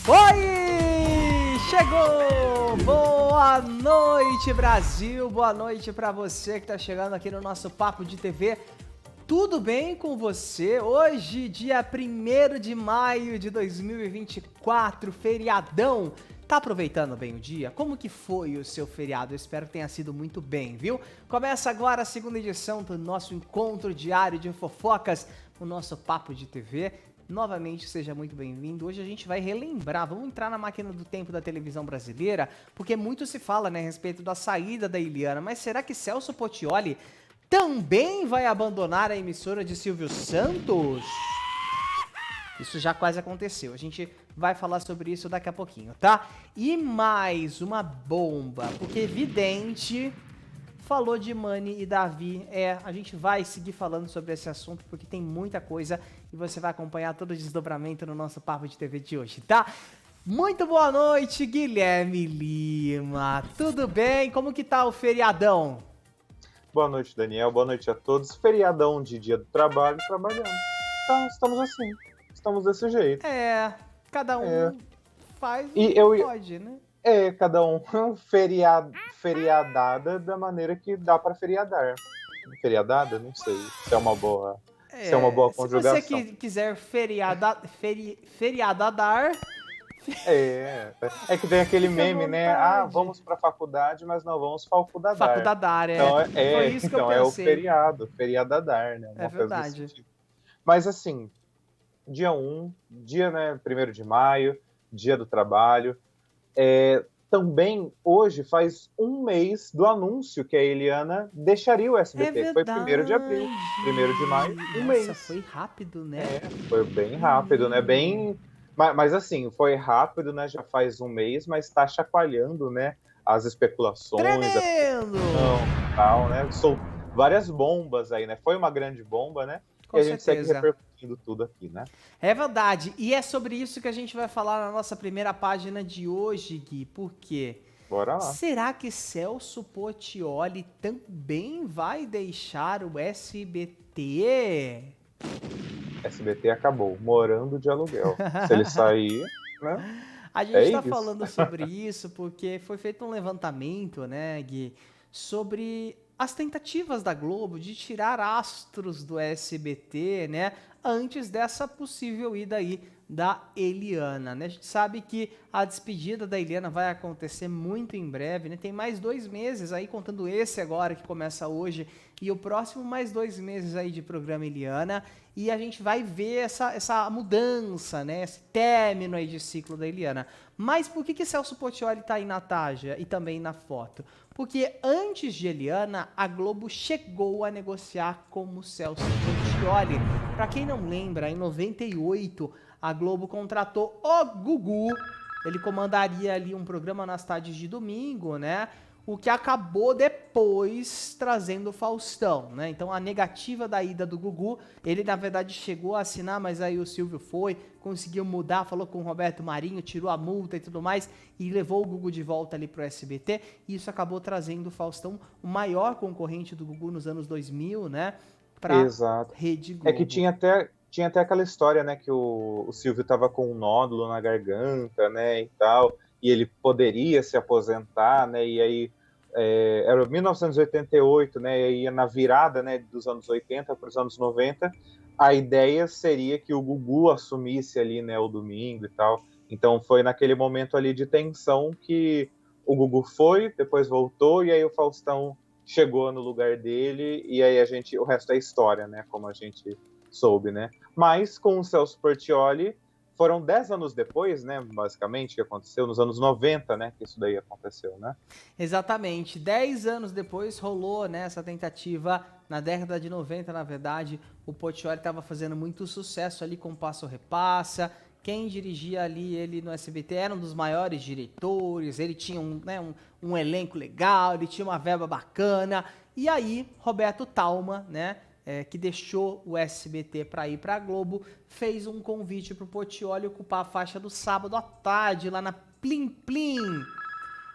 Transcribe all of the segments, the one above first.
Oi! Chegou! Boa noite, Brasil! Boa noite para você que está chegando aqui no nosso Papo de TV. Tudo bem com você? Hoje, dia 1º de maio de 2024, feriadão. Tá aproveitando bem o dia? Como que foi o seu feriado? Eu espero que tenha sido muito bem, viu? Começa agora a segunda edição do nosso encontro diário de fofocas, o nosso Papo de TV. Novamente, seja muito bem-vindo. Hoje a gente vai relembrar, vamos entrar na máquina do tempo da televisão brasileira, porque muito se fala, né, a respeito da saída da Eliana, mas será que Celso Portiolli também vai abandonar a emissora de Silvio Santos? Isso já quase aconteceu, a gente vai falar sobre isso daqui a pouquinho, tá? E mais uma bomba, porque Vidente falou de Mani e Davi. A gente vai seguir falando sobre esse assunto porque tem muita coisa e você vai acompanhar todo o desdobramento no nosso Papo de TV de hoje, tá? Muito boa noite, Guilherme Lima. Tudo bem? Como que tá o feriadão? Boa noite, Daniel. Boa noite a todos. Feriadão de dia do trabalho, trabalhando. Então, estamos assim. Estamos desse jeito. Cada um faz o E que pode, né? Cada um feriadada da maneira que dá para feriadar. Feriadada? Não sei se é uma boa, conjugação. Se você quiser feriadadar... É que tem aquele meme, né? Vamos pra faculdade, mas não vamos falcudadar. Falcudadar, Então, foi isso que eu pensei. É o feriadadar, né? É verdade. Tipo. Mas assim, dia 1º de maio, dia do trabalho. Também hoje faz um mês do anúncio que a Eliana deixaria o SBT. Foi 1º de abril, 1º de maio, mês. Nossa, foi rápido, né? Foi bem rápido, né? Mas assim, foi rápido, né? Já faz um mês, mas tá chacoalhando, né? As especulações, Tremendo! Tal, né? Várias bombas aí, né? Foi uma grande bomba, né? Com e a gente certeza. segue repercutindo tudo aqui, né? É verdade. E é sobre isso que a gente vai falar na nossa primeira página de hoje, Gui. Por quê? Bora lá. Será que Celso Portiolli também vai deixar o SBT? SBT acabou, morando de aluguel. Se ele sair, né? A gente tá falando sobre isso porque foi feito um levantamento, né, Gui, sobre as tentativas da Globo de tirar astros do SBT, né, antes dessa possível ida aí da Eliana, né? A gente sabe que a despedida da Eliana vai acontecer muito em breve, né? Tem mais 2 meses aí, contando esse agora que começa hoje e o próximo mais 2 meses aí de programa Eliana, e a gente vai ver essa mudança, né? Esse término aí de ciclo da Eliana. Mas por que Celso Portiolli tá aí na Taja e também na foto? Porque antes de Eliana, a Globo chegou a negociar com o Celso Portiolli. Para quem não lembra, em 98, a Globo contratou o Gugu. Ele comandaria ali um programa nas tardes de domingo, né? O que acabou depois trazendo o Faustão, né? Então a negativa da ida do Gugu, ele na verdade chegou a assinar, mas aí o Silvio foi, conseguiu mudar, falou com o Roberto Marinho, tirou a multa e tudo mais e levou o Gugu de volta ali pro SBT, e isso acabou trazendo o Faustão, o maior concorrente do Gugu nos anos 2000, né? Pra Rede Globo. É que tinha até aquela história, né, que o Silvio tava com um nódulo na garganta, né, e tal, e ele poderia se aposentar, né, e aí era 1988, né, e aí na virada, né, dos anos 80 para os anos 90, a ideia seria que o Gugu assumisse ali, né, o domingo e tal. Então foi naquele momento ali de tensão que o Gugu foi, depois voltou, e aí o Faustão chegou no lugar dele, e aí o resto é história, né, como a gente soube, né. Mas com o Celso Portiolli, foram 10 anos depois, né, basicamente, que aconteceu, nos anos 90, né, que isso daí aconteceu, né? Exatamente. 10 anos depois rolou, né, essa tentativa, na década de 90, na verdade, o Portiolli estava fazendo muito sucesso ali com o Passa ou Repassa. Quem dirigia ali ele no SBT era um dos maiores diretores, ele tinha um elenco legal, ele tinha uma verba bacana. E aí, Roberto Talma, né, que deixou o SBT para ir para a Globo, fez um convite para o Portiolli ocupar a faixa do sábado à tarde, lá na Plim Plim.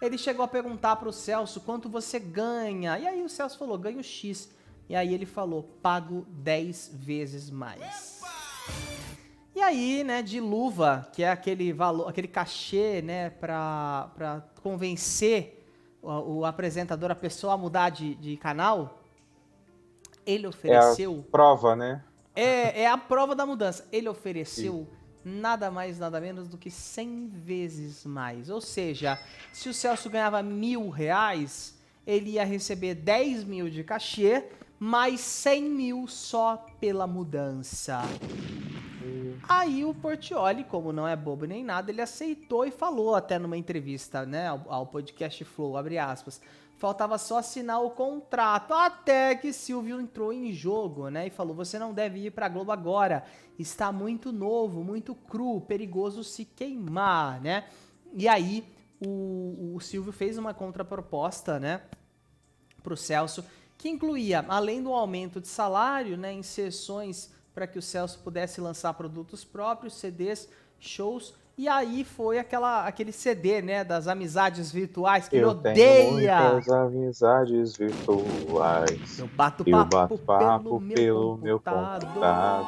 Ele chegou a perguntar para o Celso quanto você ganha. E aí o Celso falou, ganho X. E aí ele falou, pago 10 vezes mais. E aí, né, de luva, que é aquele valor, aquele cachê, né, para convencer o apresentador, a pessoa a mudar de canal, ele É a ofereceu, prova, né? é a prova da mudança, ele Isso. ofereceu nada mais, nada menos do que 100 vezes mais. Ou seja, se o Celso ganhava R$ 1.000, ele ia receber 10 mil de cachê, mais 100 mil só pela mudança. Aí o Portiolli, como não é bobo nem nada, ele aceitou e falou até numa entrevista, né, ao podcast Flow, abre aspas, faltava só assinar o contrato, até que Silvio entrou em jogo, né, e falou, você não deve ir pra Globo agora, está muito novo, muito cru, perigoso se queimar, né, e aí o Silvio fez uma contraproposta, né, pro Celso, que incluía, além do aumento de salário, né, inserções para que o Celso pudesse lançar produtos próprios, CDs, shows, e aí foi aquele CD, né, das amizades virtuais que ele Eu tenho odeia. muitas amizades virtuais. Eu bato Eu papo bato pelo papo meu pelo meu computador, computador.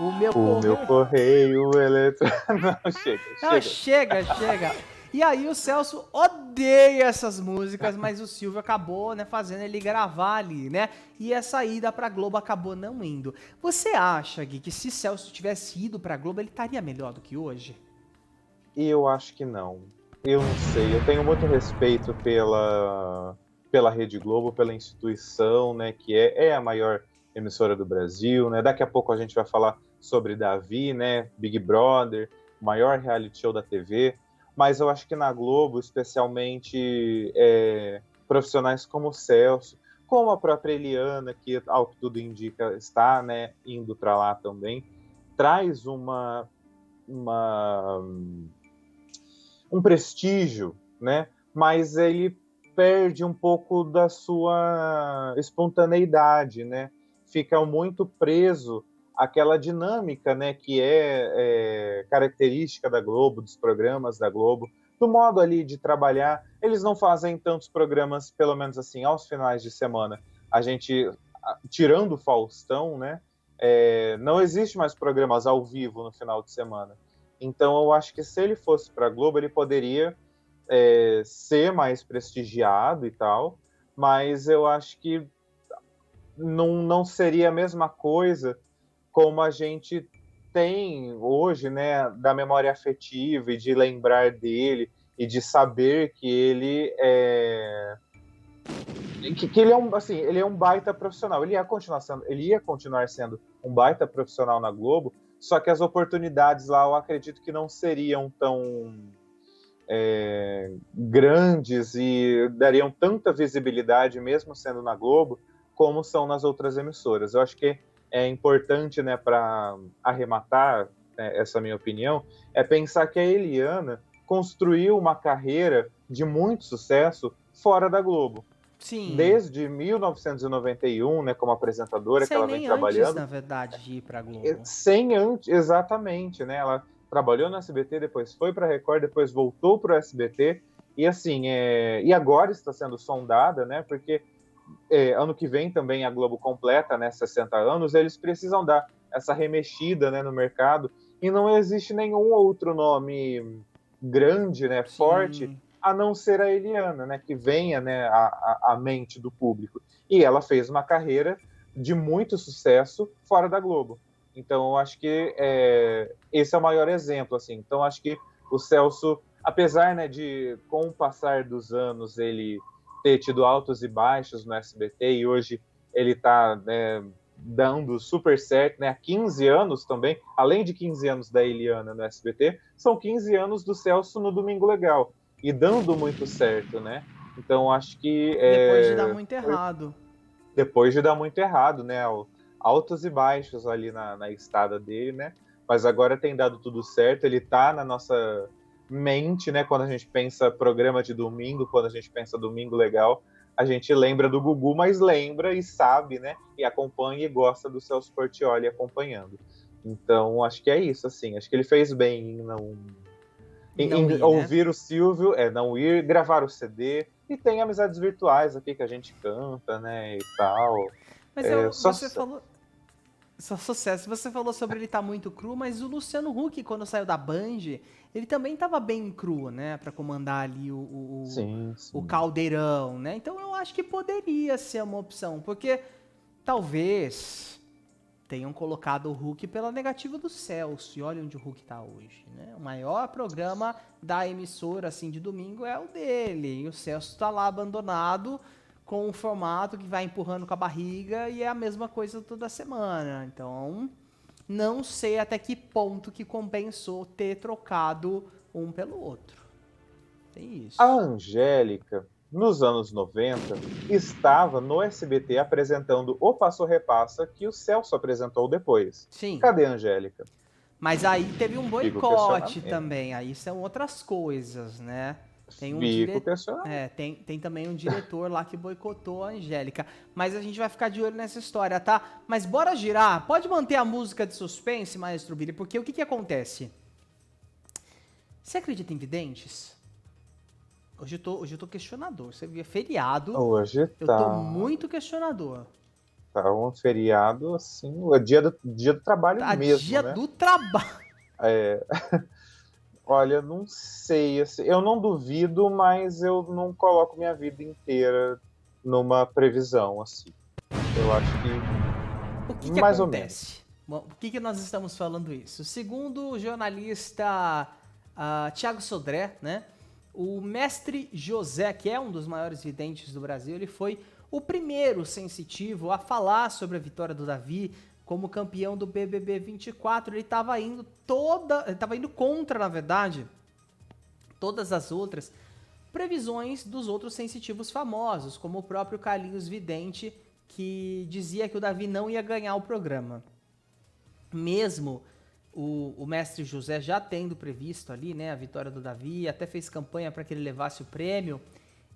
o meu O meu correio. correio eletrônico. Não, chega, Não, chega. chega, chega. E aí o Celso odeia essas músicas, mas o Silvio acabou, né, fazendo ele gravar ali, né? E essa ida pra Globo acabou não indo. Você acha, Gui, que se Celso tivesse ido pra Globo, ele estaria melhor do que hoje? E eu acho que não. Eu não sei. Eu tenho muito respeito pela Rede Globo, pela instituição, né, que é a maior emissora do Brasil, né? Daqui a pouco a gente vai falar sobre Davi, né, Big Brother, o maior reality show da TV. Mas eu acho que na Globo, especialmente profissionais como o Celso, como a própria Eliana, que ao que tudo indica está, né, indo para lá também, traz uma um prestígio, né? Mas ele perde um pouco da sua espontaneidade, né? Fica muito preso àquela dinâmica, né? Que é característica da Globo, dos programas da Globo, do modo ali de trabalhar. Eles não fazem tantos programas, pelo menos assim, aos finais de semana. A gente, tirando o Faustão, né? Não existe mais programas ao vivo no final de semana. Então, eu acho que se ele fosse para a Globo, ele poderia ser mais prestigiado e tal, mas eu acho que não seria a mesma coisa como a gente tem hoje, né, da memória afetiva e de lembrar dele e de saber que ele que ele é um, assim, ele é um baita profissional. Ele ia continuar sendo um baita profissional na Globo, só que as oportunidades lá eu acredito que não seriam tão grandes e dariam tanta visibilidade, mesmo sendo na Globo, como são nas outras emissoras. Eu acho que é importante, né, para arrematar, né, essa minha opinião, é pensar que a Eliana construiu uma carreira de muito sucesso fora da Globo. Sim. Desde 1991, né, como apresentadora que Sem ela vem nem antes, trabalhando, na verdade, de ir pra Globo. sem antes, exatamente, né? Ela trabalhou no SBT, depois foi para a Record, depois voltou para o SBT e assim, e agora está sendo sondada, né? Porque ano que vem também a Globo completa, né, 60 anos, eles precisam dar essa remexida, né, no mercado e não existe nenhum outro nome grande, né, forte, Sim. a não ser a Eliana, né, que venha, né, à mente do público. E ela fez uma carreira de muito sucesso fora da Globo. Então, eu acho que esse é o maior exemplo, assim. Então, acho que o Celso, apesar, né, de, com o passar dos anos, ele ter tido altos e baixos no SBT e hoje ele está, né, dando super certo, né? Há 15 anos também, além de 15 anos da Eliana no SBT, são 15 anos do Celso no Domingo Legal e dando muito certo, né? Então acho que Depois de dar muito errado. depois de dar muito errado, né? Altos e baixos ali na estada dele, né? Mas agora tem dado tudo certo, ele tá na nossa mente, né? Quando a gente pensa programa de domingo, quando a gente pensa domingo legal, a gente lembra do Gugu, mas lembra e sabe, né? E acompanha e gosta do Celso Portiolli acompanhando. Então, acho que é isso, assim. Acho que ele fez bem Não em ir, né? ouvir o Silvio, não ir, gravar o CD. E tem amizades virtuais aqui que a gente canta, né? E tal. Mas Só. você falou. Só sucesso. Você falou sobre ele estar muito cru, mas o Luciano Huck, quando saiu da Band, ele também estava bem cru, né? Pra comandar ali Sim, o sim. caldeirão, né? Então eu acho que poderia ser uma opção, porque talvez tenham colocado o Huck pela negativa do Celso. E olha onde o Huck tá hoje, né? O maior programa da emissora, assim, de domingo é o dele. E o Celso tá lá abandonado com um formato que vai empurrando com a barriga e é a mesma coisa toda semana. Então, não sei até que ponto que compensou ter trocado um pelo outro. Tem A isso. Angélica, nos anos 90, estava no SBT apresentando o Passo Repassa que o Celso apresentou depois. Sim. Cadê a Angélica? Mas aí teve um Fica o boicote questionamento. também. Aí são outras coisas, né? Tem um Fica o dire... questionamento. tem também um diretor lá que boicotou a Angélica. Mas a gente vai ficar de olho nessa história, tá? Mas bora girar. Pode manter a música de suspense, Maestro Billy, porque o que que acontece? Você acredita em videntes? Hoje eu tô questionador. Você via feriado, Hoje eu tô tá, muito questionador. tá um feriado, assim, o dia do trabalho Tá mesmo, dia né? do trabalho. É, olha, não sei, assim, eu não duvido, mas eu não coloco minha vida inteira numa previsão, assim. Eu acho que O que que mais ou menos. acontece? Bom, por que que nós estamos falando isso? Segundo o jornalista Thiago Sodré, né, o mestre José, que é um dos maiores videntes do Brasil, ele foi o primeiro sensitivo a falar sobre a vitória do Davi como campeão do BBB 24. Ele estava indo contra, na verdade, todas as outras previsões dos outros sensitivos famosos, como o próprio Carlinhos Vidente, que dizia que o Davi não ia ganhar o programa. Mesmo o mestre José já tendo previsto ali, né, a vitória do Davi, até fez campanha para que ele levasse o prêmio,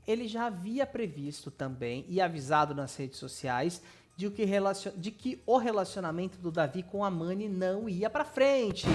ele já havia previsto também e avisado nas redes sociais de que o relacionamento do Davi com a Mani não ia para frente.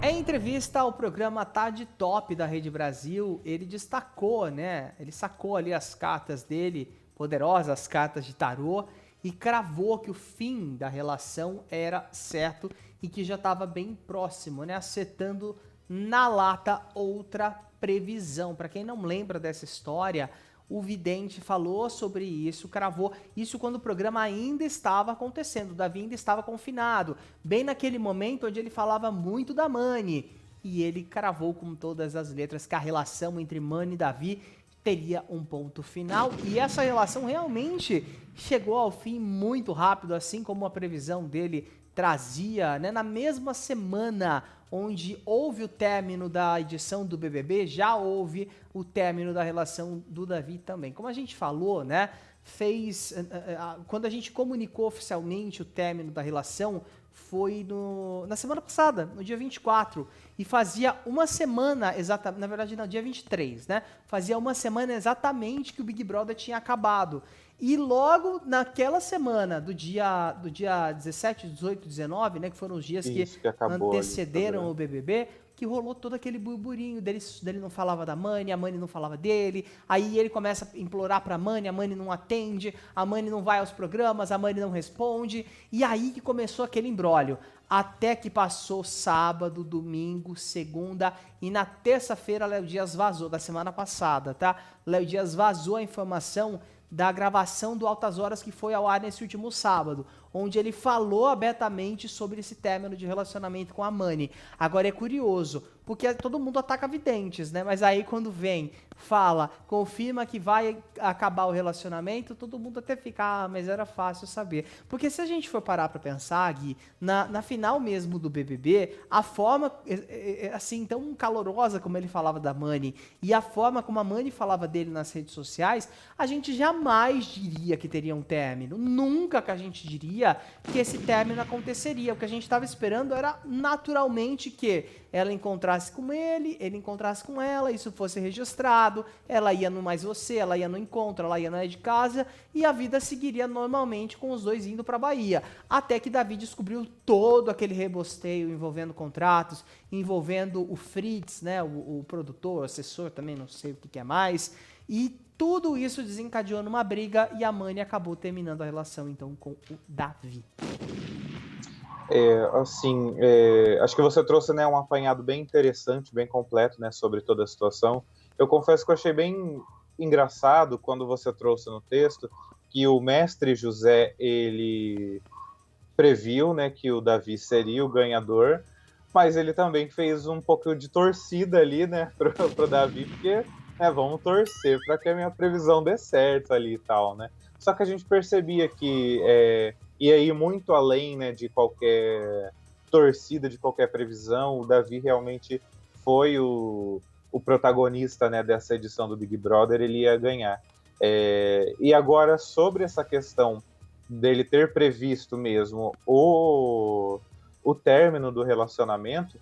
Em entrevista ao programa Tarde Top da Rede Brasil, ele destacou, né? Ele sacou ali as cartas dele, poderosas cartas de tarô, e cravou que o fim da relação era certo e que já estava bem próximo, né? Acertando na lata outra previsão. Para quem não lembra dessa história, o vidente falou sobre isso, cravou isso quando o programa ainda estava acontecendo, o Davi ainda estava confinado, bem naquele momento onde ele falava muito da Mani, e ele cravou com todas as letras que a relação entre Mani e Davi teria um ponto final, e essa relação realmente chegou ao fim muito rápido, assim como a previsão dele trazia, né, na mesma semana onde houve o término da edição do BBB, já houve o término da relação do Davi também. Como a gente falou, né, quando a gente comunicou oficialmente o término da relação, foi na semana passada, no dia 24, e fazia uma semana exatamente, na verdade não, dia 23, né? Fazia uma semana exatamente que o Big Brother tinha acabado. E logo naquela semana, do dia 17, 18, 19, né, que foram os dias que Isso que acabou ali o antecederam programa. o BBB, que rolou todo aquele burburinho dele não falava da Mani, a Mani não falava dele, aí ele começa a implorar pra Mani, a Mani não atende, a Mani não vai aos programas, a Mani não responde, e aí que começou aquele imbróglio, até que passou sábado, domingo, segunda, e na terça-feira Léo Dias vazou, da semana passada, tá? Léo Dias vazou a informação da gravação do Altas Horas que foi ao ar nesse último sábado, onde ele falou abertamente sobre esse término de relacionamento com a Mani. Agora é curioso, porque todo mundo ataca videntes, né? Mas aí quando vem, fala, confirma que vai acabar o relacionamento, todo mundo até fica, mas era fácil saber. Porque se a gente for parar pra pensar, Gui, na final mesmo do BBB, a forma, assim, tão calorosa como ele falava da Mani, e a forma como a Mani falava dele nas redes sociais, a gente jamais diria que teria um término. Nunca que a gente diria que esse término aconteceria. O que a gente estava esperando era naturalmente que ela encontrasse com ele encontrasse com ela, isso fosse registrado, ela ia no Mais Você, ela ia no encontro, ela ia na de casa e a vida seguiria normalmente com os dois indo para Bahia. Até que Davi descobriu todo aquele rebosteio envolvendo contratos, envolvendo o Fritz, né, o produtor, o assessor também, não sei o que é mais, e Tudo isso desencadeou numa briga e a Mani acabou terminando a relação, então, com o Davi. Acho que você trouxe, né, um apanhado bem interessante, bem completo, né, sobre toda a situação. Eu confesso que eu achei bem engraçado quando você trouxe no texto que o mestre José, ele previu, né, que o Davi seria o ganhador, mas ele também fez um pouco de torcida ali, né, pro Davi, porque, né, vamos torcer para que a minha previsão dê certo ali e tal, né. Só que a gente percebia que ia ir muito além, né, de qualquer torcida, de qualquer previsão. O Davi realmente foi o protagonista, né, dessa edição do Big Brother, ele ia ganhar. E agora, sobre essa questão dele ter previsto mesmo o término do relacionamento,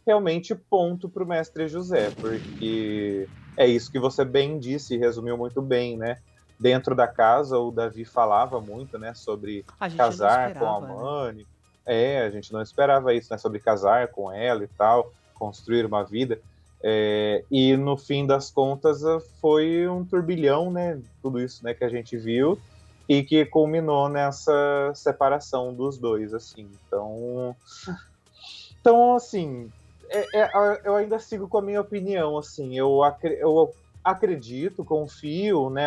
realmente ponto para o mestre José, porque é isso que você bem disse e resumiu muito bem, né? Dentro da casa, o Davi falava muito, né, sobre A gente não casar com a esperava, né? Mani. A gente não esperava isso, né? Sobre casar com ela e tal, construir uma vida. E no fim das contas foi um turbilhão, né? Tudo isso, né, que a gente viu e que culminou nessa separação dos dois, assim. Então assim, eu ainda sigo com a minha opinião, assim. Eu acredito, confio, né,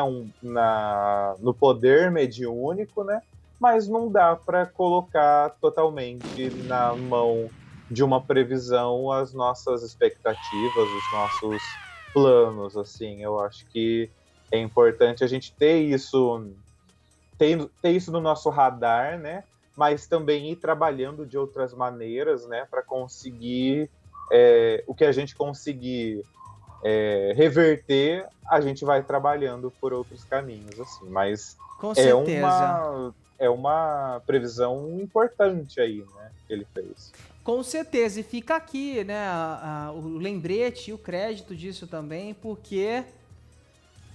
no poder mediúnico, né? Mas não dá para colocar totalmente na mão de uma previsão as nossas expectativas, os nossos planos, assim. Eu acho que é importante a gente ter isso no nosso radar, né? Mas também ir trabalhando de outras maneiras, né? Para conseguir o que a gente conseguir reverter, a gente vai trabalhando por outros caminhos, assim. Mas Com certeza. É uma previsão importante aí, né? Que ele fez. Com certeza. E fica aqui, né, o lembrete e o crédito disso também, porque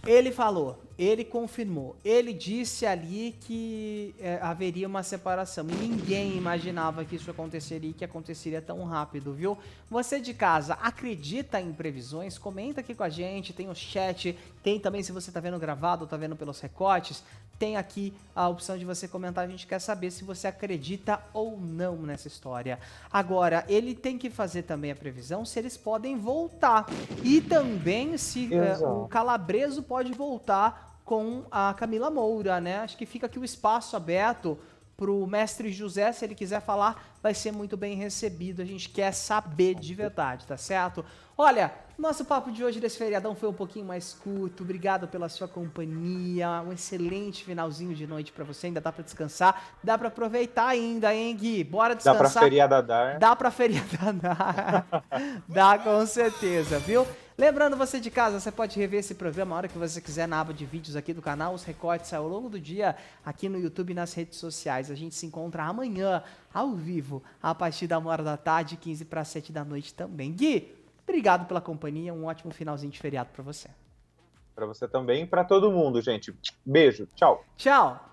ele falou, ele confirmou, ele disse ali que haveria uma separação. E ninguém imaginava que isso aconteceria e que aconteceria tão rápido, viu? Você de casa acredita em previsões? Comenta aqui com a gente, tem o chat, tem também se você tá vendo gravado ou tá vendo pelos recortes, tem aqui a opção de você comentar, a gente quer saber se você acredita ou não nessa história. Agora, ele tem que fazer também a previsão se eles podem voltar. E também se o Calabreso pode voltar com a Camila Moura, né? Acho que fica aqui o espaço aberto pro mestre José, se ele quiser falar, vai ser muito bem recebido. A gente quer saber de verdade, tá certo? Olha, nosso papo de hoje desse feriadão foi um pouquinho mais curto. Obrigado pela sua companhia. Um excelente finalzinho de noite pra você. Ainda dá pra descansar. Dá pra aproveitar ainda, hein, Gui? Bora descansar. Dá pra feriada dar. Dá pra feriada dar. Dá com certeza, viu? Lembrando, você de casa, você pode rever esse programa a hora que você quiser na aba de vídeos aqui do canal. Os recortes ao longo do dia aqui no YouTube e nas redes sociais. A gente se encontra amanhã, ao vivo, a partir da 1h da tarde, 15 para 7 da noite também. Gui, obrigado pela companhia. Um ótimo finalzinho de feriado para você. Para você também e para todo mundo, gente. Beijo. Tchau. Tchau.